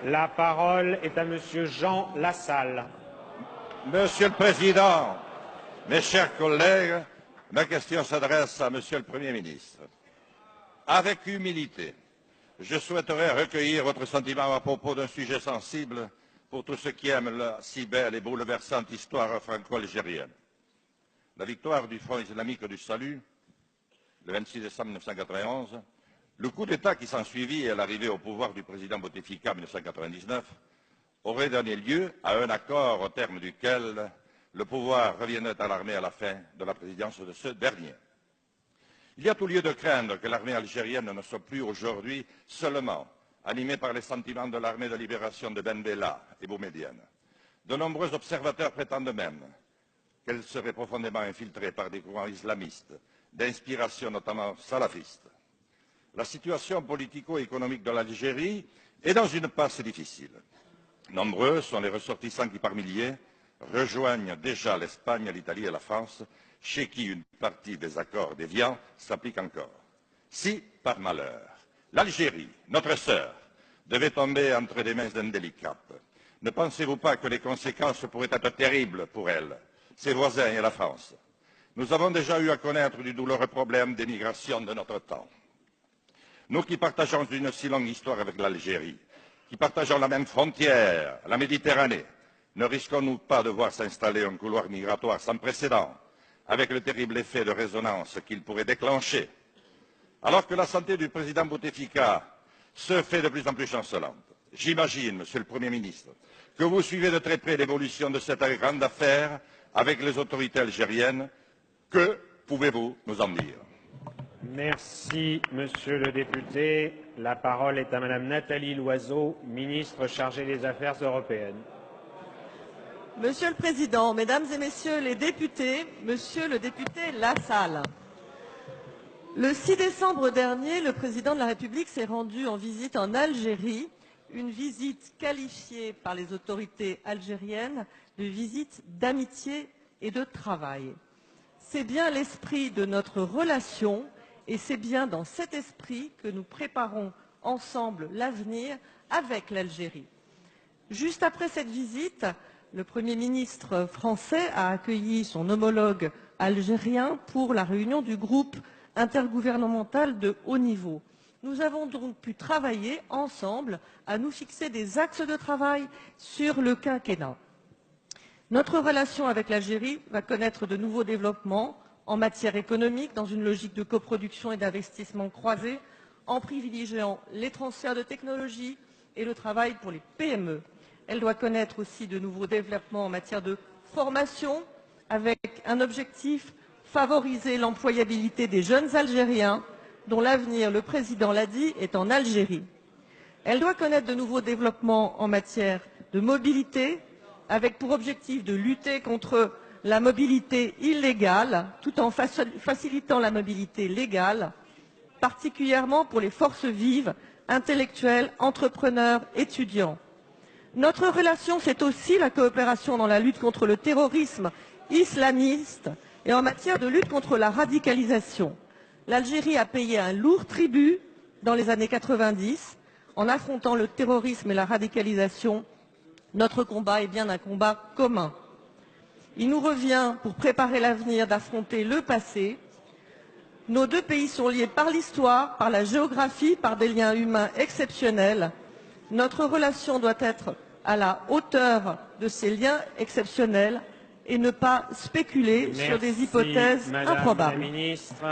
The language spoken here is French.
La parole est à Monsieur Jean Lassalle. Monsieur le Président, mes chers collègues, ma question s'adresse à Monsieur le Premier ministre. Avec humilité, je souhaiterais recueillir votre sentiment à propos d'un sujet sensible pour tous ceux qui aiment la si belle et bouleversante histoire franco-algérienne. La victoire du Front islamique du Salut, le 26 décembre 1991, le coup d'État qui s'ensuivit et l'arrivée au pouvoir du président Bouteflika en 1999 aurait donné lieu à un accord au terme duquel le pouvoir reviendrait à l'armée à la fin de la présidence de ce dernier. Il y a tout lieu de craindre que l'armée algérienne ne soit plus aujourd'hui seulement animée par les sentiments de l'armée de libération de Ben Bella et Boumedienne. De nombreux observateurs prétendent même qu'elle serait profondément infiltrée par des courants islamistes, d'inspiration notamment salafiste. La situation politico-économique de l'Algérie est dans une passe difficile. Nombreux sont les ressortissants qui, par milliers, rejoignent déjà l'Espagne, l'Italie et la France, chez qui une partie des accords d'Évian s'applique encore. Si, par malheur, l'Algérie, notre sœur, devait tomber entre des mains indélicates, ne pensez-vous pas que les conséquences pourraient être terribles pour elle, ses voisins et la France? Nous avons déjà eu à connaître du douloureux problème d'émigration de notre temps. Nous qui partageons une si longue histoire avec l'Algérie, qui partageons la même frontière, la Méditerranée, ne risquons-nous pas de voir s'installer un couloir migratoire sans précédent, avec le terrible effet de résonance qu'il pourrait déclencher? Alors que la santé du président Bouteflika se fait de plus en plus chancelante, j'imagine, Monsieur le Premier ministre, que vous suivez de très près l'évolution de cette grande affaire avec les autorités algériennes. Que pouvez-vous nous en dire? Merci, Monsieur le député. La parole est à Madame Nathalie Loiseau, ministre chargée des Affaires européennes. Monsieur le Président, Mesdames et Messieurs les députés, Monsieur le député Lassalle, le 6 décembre dernier, le Président de la République s'est rendu en visite en Algérie, une visite qualifiée par les autorités algériennes de visite d'amitié et de travail. C'est bien l'esprit de notre relation et c'est bien dans cet esprit que nous préparons ensemble l'avenir avec l'Algérie. Juste après cette visite, le Premier ministre français a accueilli son homologue algérien pour la réunion du groupe intergouvernemental de haut niveau. Nous avons donc pu travailler ensemble à nous fixer des axes de travail sur le quinquennat. Notre relation avec l'Algérie va connaître de nouveaux développements en matière économique, dans une logique de coproduction et d'investissement croisés, en privilégiant les transferts de technologies et le travail pour les PME. Elle doit connaître aussi de nouveaux développements en matière de formation, avec un objectif, favoriser l'employabilité des jeunes Algériens, dont l'avenir, le Président l'a dit, est en Algérie. Elle doit connaître de nouveaux développements en matière de mobilité, avec pour objectif de lutter contre la mobilité illégale, tout en facilitant la mobilité légale, particulièrement pour les forces vives, intellectuels, entrepreneurs, étudiants. Notre relation, c'est aussi la coopération dans la lutte contre le terrorisme islamiste et en matière de lutte contre la radicalisation. L'Algérie a payé un lourd tribut dans les années 90 en affrontant le terrorisme et la radicalisation. Notre combat est bien un combat commun. Il nous revient, pour préparer l'avenir, d'affronter le passé. Nos deux pays sont liés par l'histoire, par la géographie, par des liens humains exceptionnels. Notre relation doit être à la hauteur de ces liens exceptionnels et ne pas spéculer sur des hypothèses improbables. Madame la ministre.